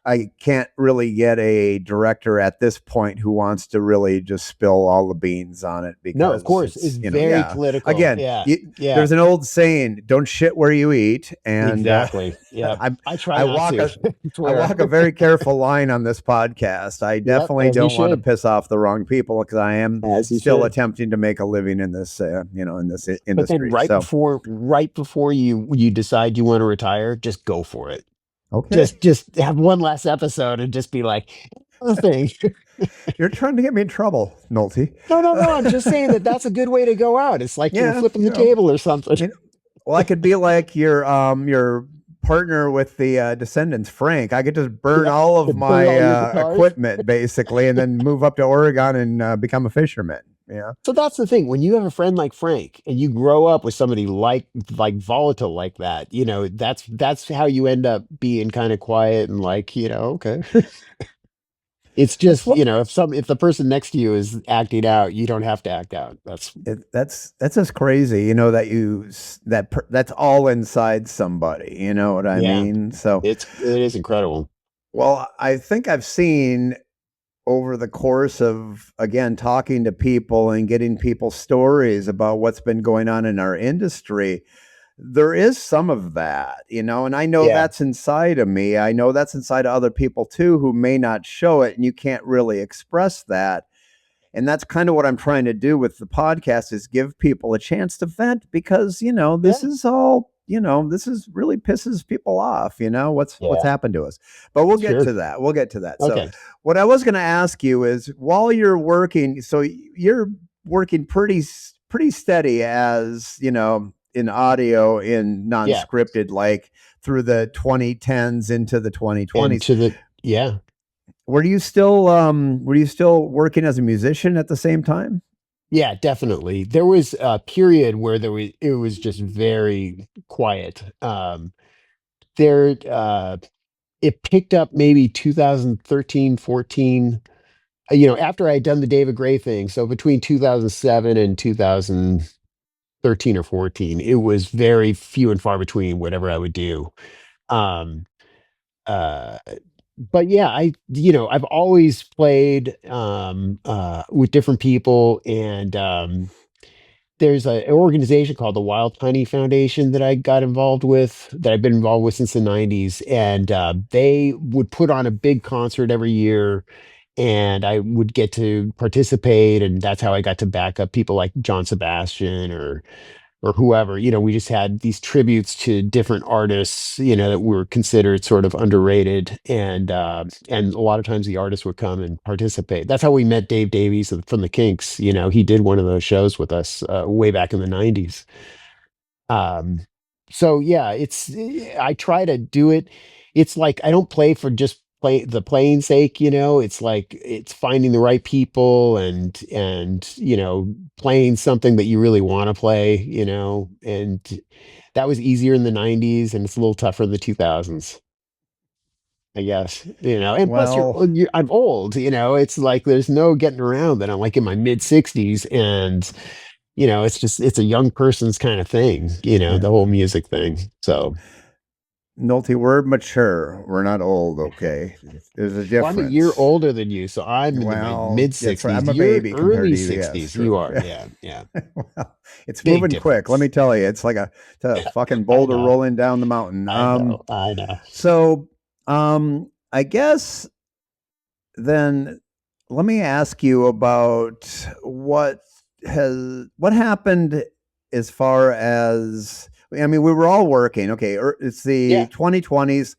A: I can't really get a director at this point who wants to really just spill all the beans on it
B: No, of
A: because
B: course, it's
A: it's,
B: very
A: yeah.
B: political.
A: Again,
B: Yeah,
A: you,
B: yeah,
A: there's an old saying, "Don't shit where you eat," and
B: exactly. Yeah,
A: I
B: I try
A: I
B: not
A: walk
B: to.
A: a I
B: Swear.
A: walk a very careful line on this podcast. I
B: Yep,
A: definitely
B: as you
A: don't want to
B: should,
A: piss off the wrong people because I am
B: as you
A: still
B: should.
A: attempting to make a living in this, in this
B: But then
A: industry. So,
B: right before you decide you want to retire, just go for it.
A: okay,
B: Just have one last episode and just be like, nothing.
A: you're trying to get me in trouble, Nolte.
B: No, no, no. I'm just saying that that's a good way to go out. It's like you're
A: Yeah,
B: flipping the table or something.
A: you know, well, I could be like your partner with the Descendants, Frank. I could just burn
B: Yeah,
A: all
B: to
A: of
B: burn
A: my
B: all your guitars.
A: equipment basically, and then move up to Oregon and become a fisherman. Yeah,
B: So that's the thing. When you have a friend like Frank and you grow up with somebody like volatile like that, that's how you end up being kind of quiet and like, okay. It's
A: that's
B: just,
A: what
B: if the person next to you is acting out, you don't have to act out.
A: that's just crazy. That that's all inside somebody. You know what I
B: Yeah,
A: mean? So,
B: it is incredible.
A: well, I think I've seen over the course of again talking to people and getting people's stories about what's been going on in our industry, there is some of that, and I know
B: Yeah.
A: that's inside of me. I know that's inside of other people too who may not show it, and you can't really express that. And that's kind of what I'm trying to do with the podcast is give people a chance to vent because,
B: Yeah.
A: this is all, this is really pisses people off, what's
B: Yeah.
A: happened to us. But we'll get
B: Sure.
A: to that. We'll get to that. So
B: Okay.
A: what I was going to ask you is while you're working, so you're working pretty steady as, in audio in
B: Yeah.
A: non-scripted like through the 2010s into the
B: And
A: 2020s.
B: to the yeah.
A: Were you still working as a musician at the same time?
B: Yeah, definitely. There was a period where it was just very quiet. There It picked up maybe 2013, 14, after I had done the David Gray thing. So between 2007 and 2013 or 14, it was very few and far between whatever I would do. Um uh but yeah, I've always played with different people, and there's an organization called the Wild Honey Foundation that I got involved with, that I've been involved with since the 90s. And they would put on a big concert every year, and I would get to participate. And that's how I got to back up people like John Sebastian or whoever. We just had these tributes to different artists, that were considered sort of underrated, and a lot of times the artists would come and participate. That's how we met Dave Davies from the Kinks. He did one of those shows with us way back in the 90s. Um, so yeah, I try to do it. It's like I don't play for just playing sake, It's like it's finding the right people, and playing something that you really want to play, and that was easier in the 90s, and it's a little tougher in the 2000s, I guess, and plus
A: Well,
B: I'm old, it's like there's no getting around that I'm like in my mid 60s, and it's a young person's kind of thing,
A: yeah.
B: the whole music thing. So,
A: Nolte, we're mature. We're not old, okay? There's a
B: well, I'm a year
A: difference.
B: older than you, so I'm in my
A: Well,
B: mid
A: that's right.
B: 60s.
A: I'm a
B: You're
A: baby compared
B: early
A: to you. Yes,
B: 60s. You
A: true.
B: are.
A: Yeah.
B: Yeah, yeah.
A: Well, it's
B: Big
A: moving quick. Let
B: difference.
A: me tell you, it's a fucking
B: I
A: boulder
B: know.
A: rolling down the mountain.
B: I know. I know.
A: So, I guess then let me ask you about what happened as far as I mean, we were all working. Okay, it's the
B: Yeah.
A: 2020s.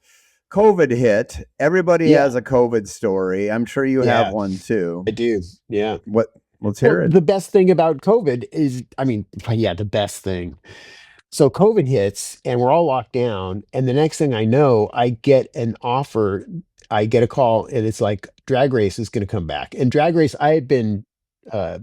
A: COVID hit. Everybody
B: Yeah.
A: has a COVID story. I'm sure you have
B: Yeah.
A: one too.
B: I do. Yeah.
A: What? Let's
B: Well,
A: hear it.
B: the best thing about COVID is, I mean, yeah, the best thing. So COVID hits and we're all locked down. And the next thing I know, I get an offer. I get a call, and it's like Drag Race is going to come back. And Drag Race, I had been uh,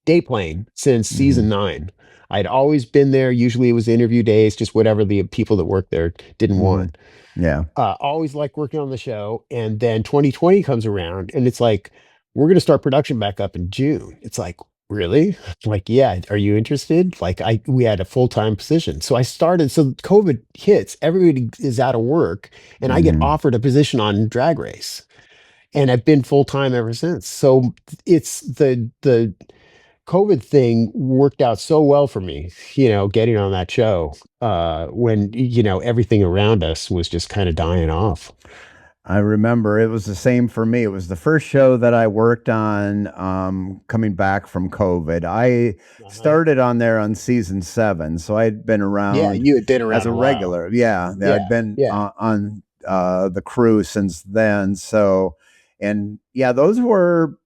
B: day playing since
A: Hmm.
B: season 9. I'd always been there. Usually it was interview days, just whatever the people that worked there didn't
A: Hmm.
B: want.
A: Yeah.
B: Always liked working on the show. And then 2020 comes around, and it's like, we're going to start production back up in June. It's like, really? Like, yeah, are you interested? Like, we had a full-time position. So I started, so COVID hits, everybody is out of work, and I get
A: Hmm.
B: offered a position on Drag Race. And I've been full-time ever since. So it's the COVID thing worked out so well for me, getting on that show, when, everything around us was just kind of dying off.
A: I remember it was the same for me. It was the first show that I worked on coming back from COVID. I
B: Uh-huh.
A: started on there on season 7, so I'd been
B: Yeah,
A: around
B: you had been
A: as
B: around
A: a
B: a while.
A: regular. Yeah, I'd
B: Yeah,
A: been
B: yeah.
A: on the crew since then. So, and yeah, those were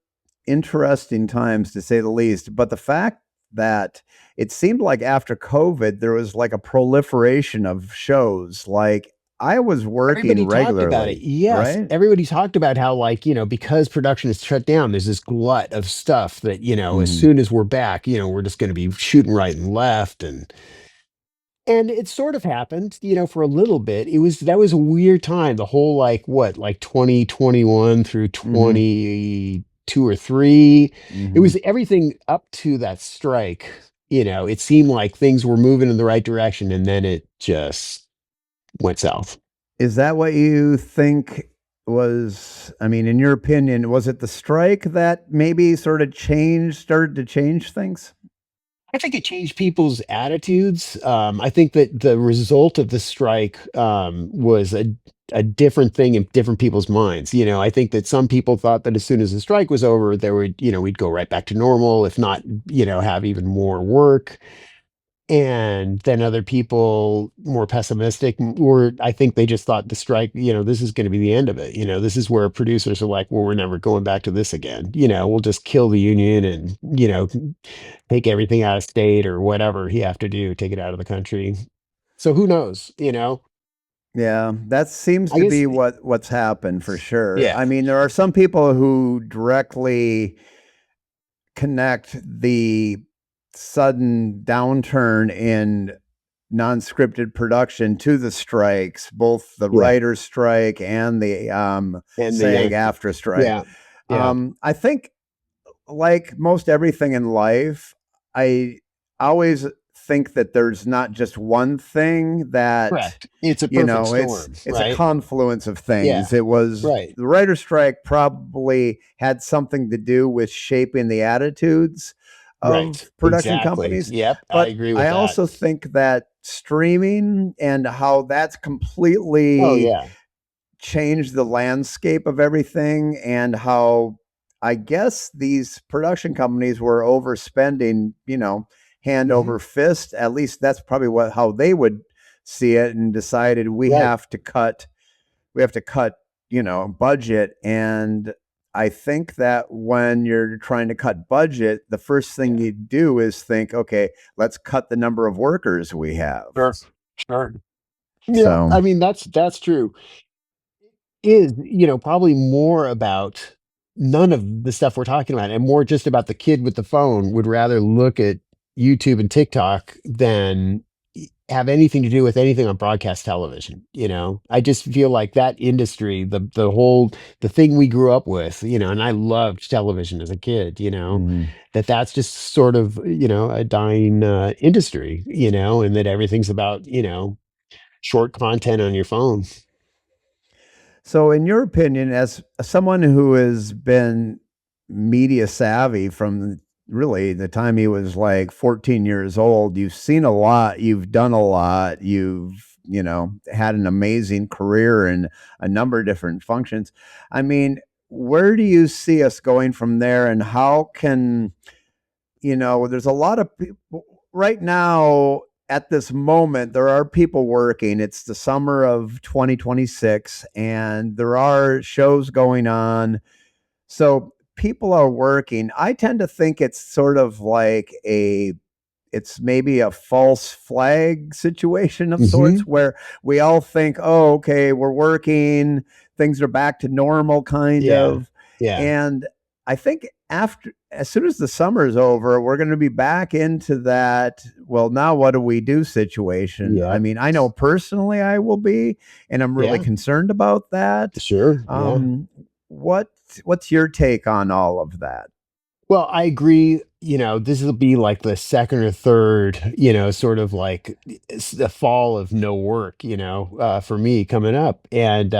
A: interesting times to say the least. But the fact that it seemed like after COVID, there was like a proliferation of shows. Like I was working
B: Everybody talked about it.
A: regularly,
B: Yes,
A: right?
B: everybody talked about how, like, because production is shut down, there's this glut of stuff that, as
A: Hmm.
B: soon as we're back, we're just going to be shooting right and left. And it sort of happened, for a little bit. That was a weird time. The whole, like, what, like 2021 through
A: Hmm.
B: 22 or 3. It
A: Hmm.
B: was everything up to that strike. It seemed like things were moving in the right direction, and then it just went south.
A: Is that what you think was, I mean, in your opinion, was it the strike that maybe sort of started to change things?
B: I think it changed people's attitudes. I think that the result of the strike, was a different thing in different people's minds. I think that some people thought that as soon as the strike was over, there would, we'd go right back to normal, if not, have even more work. And then other people, more pessimistic, or I think they just thought the strike, this is going to be the end of it. This is where producers are like, well, we're never going back to this again. We'll just kill the union and, take everything out of state or whatever he have to do, take it out of the country. So who knows,
A: Yeah, that seems
B: I
A: to
B: guess.
A: be what's happened for sure.
B: Yeah,
A: I mean, there are some people who directly connect the sudden downturn in non-scripted production to the strikes, both the
B: yeah,
A: writer's strike and the
B: and the
A: SAG after strike.
B: yeah, yeah,
A: I think, like most everything in life, I always think that there's not just one thing that,
B: correct. It's a
A: you
B: perfect
A: know, it's
B: storm,
A: it's a
B: right?
A: confluence of
B: Yeah,
A: things. It was
B: right,
A: the writer's strike probably had something to do with shaping the attitudes
B: right,
A: of production
B: exactly.
A: companies,
B: Yep, I
A: but
B: agree with
A: I
B: that.
A: also think that streaming and how that's
B: Oh
A: completely
B: yeah.
A: changed the landscape of everything, and how I guess these production companies were overspending, hand
B: Hmm.
A: over fist. At least that's probably what how they would see it, and decided
B: Right.
A: we have to cut, budget. And I think that when you're trying to cut budget, the first thing
B: Yeah.
A: you do is think, okay, let's cut the number of workers we have.
B: Sure. Sure. Yeah,
A: So,
B: I mean, that's true. Is, probably more about none of the stuff we're talking about, and more just about the kid with the phone would rather look at YouTube and TikTok than have anything to do with anything on broadcast television. I just feel like that industry, the thing we grew up with, and I loved television as a kid,
A: mhm.
B: that's just sort of, a dying, industry, and that everything's about, short content on your phone.
A: So, in your opinion, as someone who has been media savvy from really the time he was like 14 years old, you've seen a lot, you've done a lot, you've, had an amazing career in a number of different functions. I mean, where do you see us going from there, and how can, there's a lot of people right now at this moment. There are people working. It's the summer of 2026, and there are shows going on. So people are working. I tend to think it's sort of like it's maybe a false flag situation of sorts,
B: Hmm.
A: where we all think, oh, okay, we're working, things are back to normal, kind
B: Yeah.
A: of.
B: Yeah.
A: And I think after, as soon as the summer is over, we're going to be back into that, well, now what do we do situation. I
B: Yeah.
A: mean, I know personally I will be, and I'm really
B: Yeah.
A: concerned about that.
B: Sure. Yeah.
A: Um, what what's your take on all of that?
B: Well, I agree. This will be like the second or third, sort of like it's the fall of no work, for me coming up. And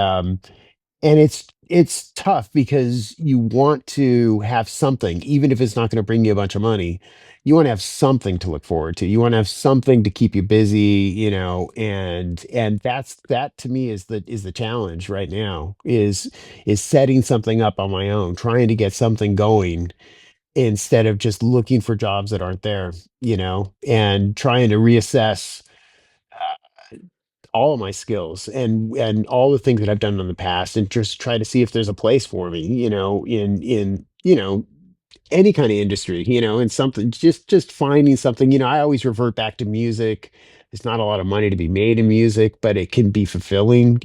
B: it's tough because you want to have something, even if it's not going to bring you a bunch of money. You want to have something to look forward to. You want to have something to keep you busy, and that to me is the challenge right now is setting something up on my own, trying to get something going instead of just looking for jobs that aren't there, and trying to reassess all of my skills and all the things that I've done in the past and just try to see if there's a place for me, in any kind of industry, in something just finding something. I always revert back to music. There's not a lot of money to be made in music, but it can be fulfilling,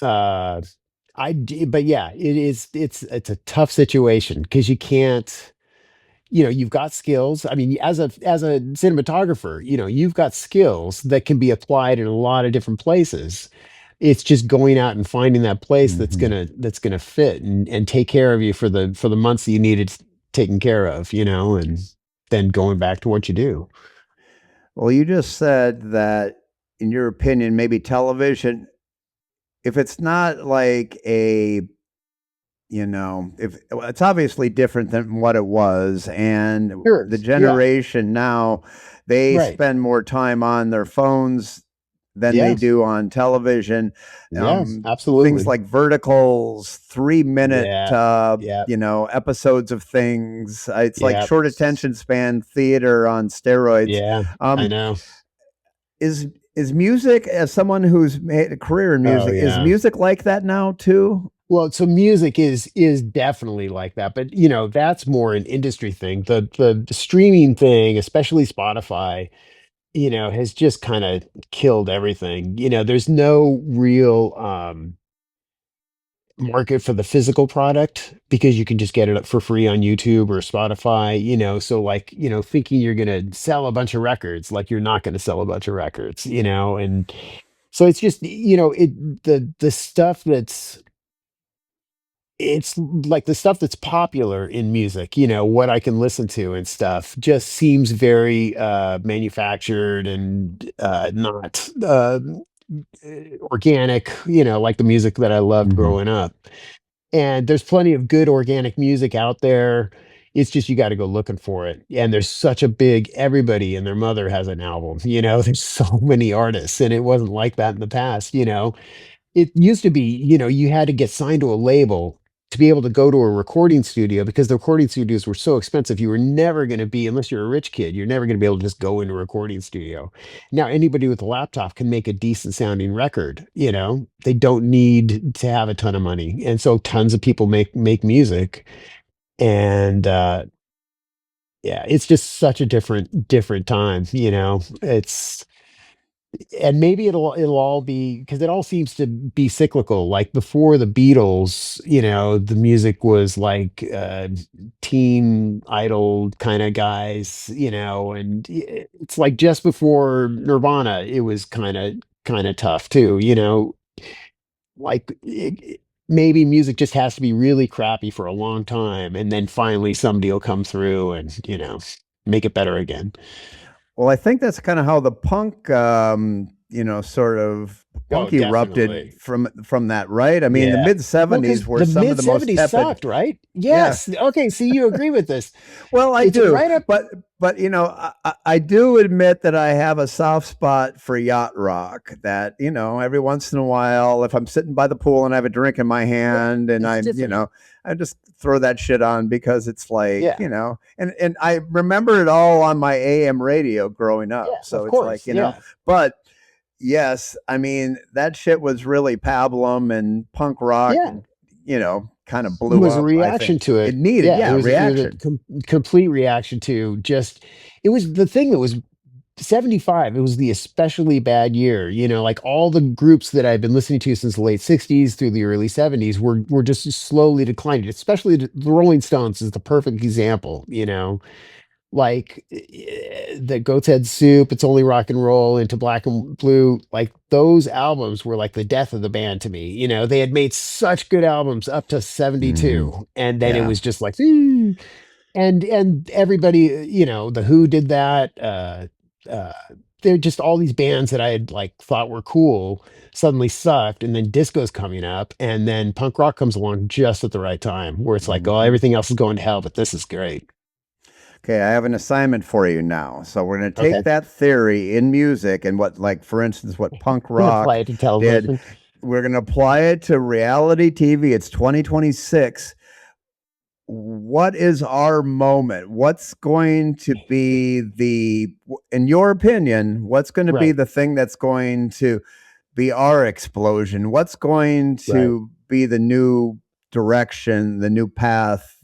B: uh but yeah, it's a tough situation because you can't, you've got skills. I mean, as a cinematographer, you've got skills that can be applied in a lot of different places. It's just going out and finding that place that's
A: Hmm.
B: gonna fit and take care of you for the months that you need it taken care of, and then going back to what you do.
A: Well, you just said that, in your opinion, maybe television, if it's not like a, if well, it's obviously different than what it was, and
B: Sure.
A: the
B: Yeah.
A: generation now, they
B: Right.
A: spend more time on their phones than they
B: Yeah.
A: do on television.
B: Yeah.
A: Things
B: Absolutely.
A: like verticals, 3 minute,
B: Yeah. Yeah.
A: episodes of things. It's like
B: Yeah.
A: short attention span theater on steroids.
B: Yeah. I
A: Um,
B: know.
A: is is music, as someone who's made a career in
B: Oh
A: music, is
B: yeah.
A: music like that now too?
B: Well, so music is definitely like that, but that's more an industry thing. The streaming thing, especially Spotify, has just kind of killed everything. There's no real market for the physical product because you can just get it for free on YouTube or Spotify, so like, thinking you're going to sell a bunch of records, like you're not going to sell a bunch of records, and so it's just, the stuff that's it's like the stuff that's popular in music, what I can listen to and stuff just seems very manufactured and not organic, like the music that I loved
A: Mhm.
B: growing up. And there's plenty of good organic music out there. It's just you got to go looking for it. And there's such a big everybody and their mother has an album, there's so many artists and it wasn't like that in the past, it used to be, you had to get signed to a label to be able to go to a recording studio because the recording studios were so expensive. You were never going to be, unless you're a rich kid, you're never going to be able to just go into a recording studio. Now, anybody with a laptop can make a decent sounding record, they don't need to have a ton of money. And so tons of people make music. And yeah, it's just such a different time, it's and maybe it'll all be because it all seems to be cyclical. Like before the Beatles, the music was like teen idol kind of guys, and it's like just before Nirvana, it was kind of tough too, like maybe music just has to be really crappy for a long time and then finally somebody will come through and make it better again.
A: Well, I think that's kinda how the punk, sort of
B: Oh,
A: punk erupted
B: definitely.
A: from that, right? I mean, the
B: Yeah.
A: mid
B: Well,
A: '70s
B: because
A: were
B: the
A: some of
B: mid
A: the most
B: '70s
A: tepid.
B: sucked, right?
A: Yeah.
B: Yes. Okay, see, you agree with this.
A: Well, I
B: It's
A: do,
B: right up.
A: but, I do admit that I have a soft spot for yacht rock that, every once in a while, if I'm sitting by the pool and I have a drink in my
B: Yeah,
A: hand and
B: it's different.
A: I just throw that shit on because it's like,
B: Yeah.
A: and I remember it all on my AM radio growing up.
B: Yeah,
A: So
B: of
A: it's like,
B: course. Yeah.
A: but yes, I mean, that shit was really pablum and punk rock,
B: Yeah.
A: kind of
B: It
A: blew
B: was a
A: up, I
B: reaction
A: think.
B: to
A: It
B: it.
A: needed,
B: Yeah,
A: yeah,
B: it was a
A: reaction.
B: complete reaction to just it was the thing that was 75, it was the especially bad year, like all the groups that I've been listening to since the late 60s through the early 70s were just slowly declining, especially the Rolling Stones is the perfect example, like the Goat's Head Soup, It's Only Rock and Roll, Into Black and Blue, like those albums were like the death of the band to me. You know, they had made such good albums up to
A: Hmm.
B: 72, and then it
A: Yeah.
B: was just like, "Ooh." And everybody, you know, the Who did that. Uh, they're just all these bands that I had like thought were cool suddenly sucked, and then disco's coming up, and then punk rock comes along just at the right time, where it's like, oh,
A: Hmm.
B: everything else is going to hell, but this is great.
A: Okay, I have an assignment for you now. So we're going to take
B: Okay,
A: that theory in music and what, like, for instance, what punk
B: apply
A: rock
B: it to
A: did.
B: television.
A: We're going to apply it to reality TV. It's 2026. What is our moment? What's going to be in your opinion, what's going to be
B: Right,
A: the thing that's going to be our explosion? What's going
B: right,
A: to be the new direction, the new path,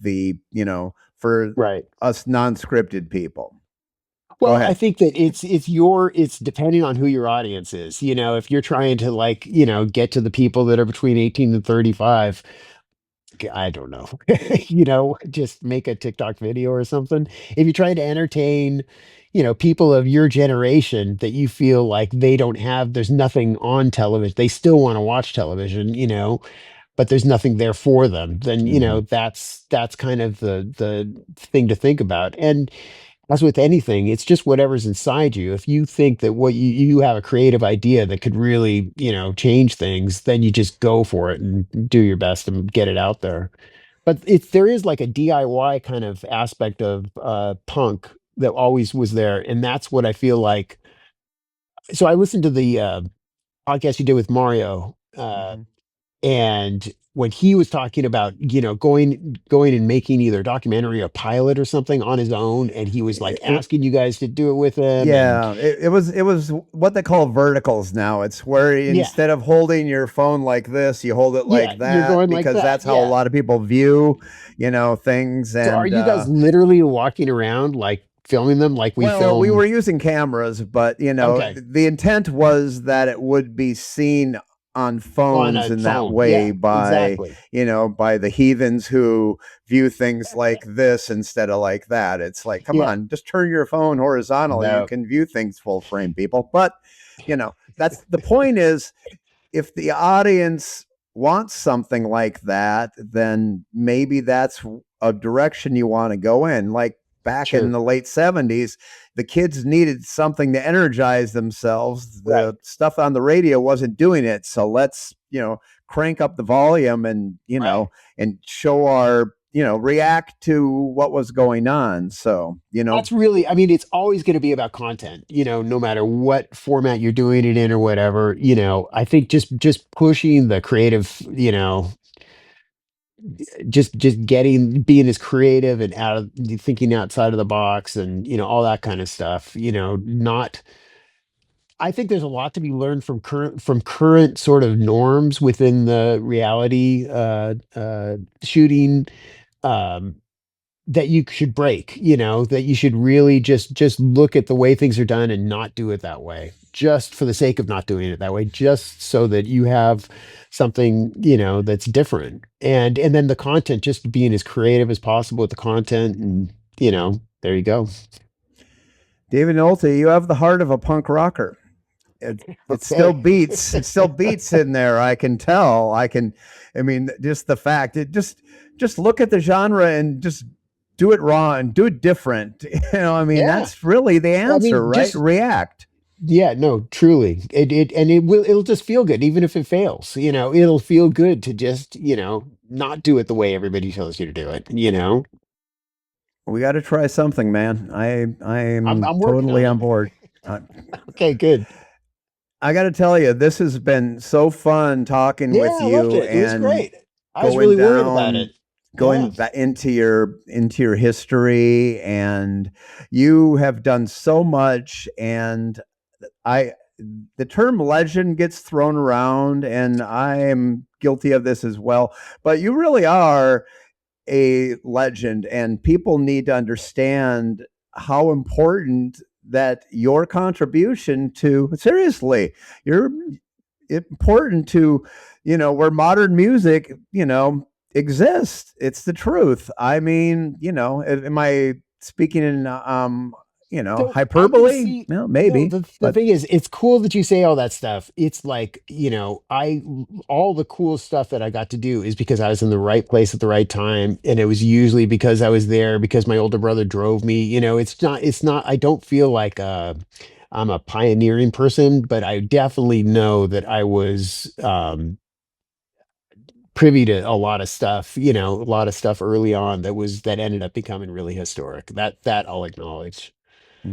A: for
B: right.
A: us non-scripted people? Go
B: Well, I
A: ahead.
B: think that it's depending on who your audience is. You know, if you're trying to like, you know, get to the people that are between 18 and 35, I don't know, you know, just make a TikTok video or something. If you're trying to entertain, you know, people of your generation that you feel like they don't have, there's nothing on television, they still want to watch television, you know, but there's nothing there for them, then, you know,
A: Mhm.
B: that's kind of the thing to think about. And as with anything, it's just whatever's inside you. If you think that what you have a creative idea that could really, you know, change things, then you just go for it and do your best and get it out there. But it's there is like a DIY kind of aspect of punk that always was there, and that's what I feel like. So I listened to the podcast you did with Mario,
A: Mhm.
B: and when he was talking about, you know, going and making either a documentary or pilot or something on his own, and he was like
A: It,
B: asking you guys to do it with him, and
A: Yeah, it was what they call verticals now. It's where
B: yeah,
A: instead of holding your phone like this, you hold it
B: yeah,
A: like
B: you're
A: that
B: going like
A: because
B: that,
A: that's how a
B: yeah.
A: lot of people view, things.
B: So are
A: And
B: you guys literally walking around like filming them like we
A: well, we were
B: film?
A: using cameras, but
B: Okay,
A: the intent was that it would be seen on
B: on
A: phones
B: a
A: in that
B: phone,
A: way
B: yeah,
A: by,
B: exactly,
A: by the heathens who view things like this instead of like that. It's like, come
B: yeah,
A: on, just turn your phone horizontally. You
B: no,
A: can view things full frame, people. But, that's the point is if the audience wants something like that, then maybe that's a direction you want to go in. Like back in
B: true,
A: the late 70s, the kids needed something to energize themselves.
B: right.
A: The stuff on the radio wasn't doing it. So let's, crank up the volume and,
B: Right.
A: and show our, react to what was going on. So,
B: That's really, I mean, it's always going to be about content, you know, no matter what format you're doing it in or whatever, you know. I think just pushing the creative, you know, just getting being as creative and out of thinking outside of the box and, you know, all that kind of stuff, you know, not I think there's a lot to be learned from current sort of norms within the reality shooting um that you should break, you know, that you should really just look at the way things are done and not do it that way, just for the sake of not doing it that way, just so that you have something, you know, that's different. And then the content, just being as creative as possible with the content, and you know, there you go.
A: David Nolte, you have the heart of a punk rocker. It still
B: Okay.
A: beats. It still beats in there. I can tell. I mean, just the fact. Just look at the genre and just do it raw and do it different. I mean,
B: Yeah.
A: that's really the
B: I
A: answer,
B: mean,
A: right?
B: just
A: React.
B: yeah, no, truly. It'll just feel good, even if it fails. You know, it'll feel good to just, you know, not do it the way everybody tells you to do it, you know.
A: We got to try something, man. I am
B: I'm working
A: totally
B: on it.
A: on board. Uh,
B: Okay, good.
A: I got to tell you, this has been so fun talking
B: Yeah,
A: with
B: I loved
A: you
B: it. It was
A: and
B: great. I was
A: going
B: really worried about
A: down
B: it. Yeah.
A: into your history, and you have done so much. And I the term legend gets thrown around, and I am guilty of this as well, but you really are a legend, and people need to understand how important that your contribution to seriously you're important to where modern music exists. It's the truth. I mean, am I speaking in
B: So I can
A: hyperbole?
B: see,
A: Well,
B: no,
A: maybe,
B: the
A: but
B: thing is, it's cool that you say all that stuff. It's like, all the cool stuff that I got to do is because I was in the right place at the right time. And it was usually because I was there because my older brother drove me. I don't feel like I'm a pioneering person, but I definitely know that I was privy to a lot of stuff, a lot of stuff early on that ended up becoming really historic. That I'll acknowledge.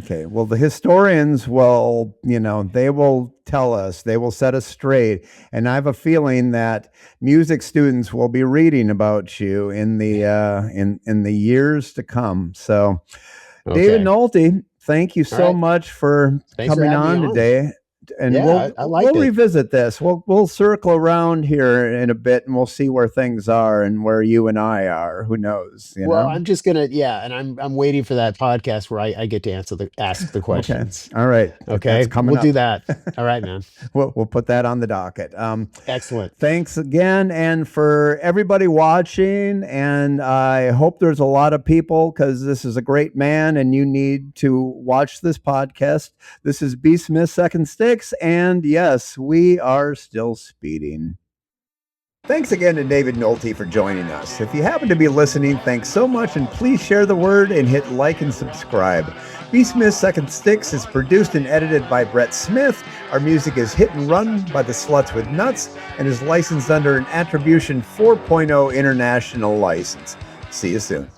A: okay. Well, the historians will, they will tell us, they will set us straight. And I have a feeling that music students will be reading about you in the years to come. So, David
B: Okay.
A: Nolte, thank you
B: All
A: so
B: right.
A: much for
B: Thanks for
A: coming
B: having me
A: on
B: on.
A: today. And
B: Yeah, I
A: we'll
B: liked it.
A: revisit this. We'll circle around here in a bit, and we'll see where things are and where you and I are. Who knows?
B: Well, I'm just gonna, yeah, and I'm waiting for that podcast where I get to ask the
A: Okay.
B: questions.
A: All right. That's
B: Okay,
A: coming
B: we'll do
A: up.
B: that. All right, man.
A: We'll put that on the docket.
B: Excellent.
A: Thanks again, and for everybody watching. And I hope there's a lot of people, because this is a great man, and you need to watch this podcast. This is B. Smith Second Sticks, and yes, we are still speeding. Thanks again to David Nolte for joining us. If you happen to be listening, thanks so much, and please share the word and hit like and subscribe. B. Smith Second Sticks is produced and edited by Brett Smith. Our music is Hit and Run by the Sluts with Nuts and is licensed under an Attribution 4.0 international license. See you soon.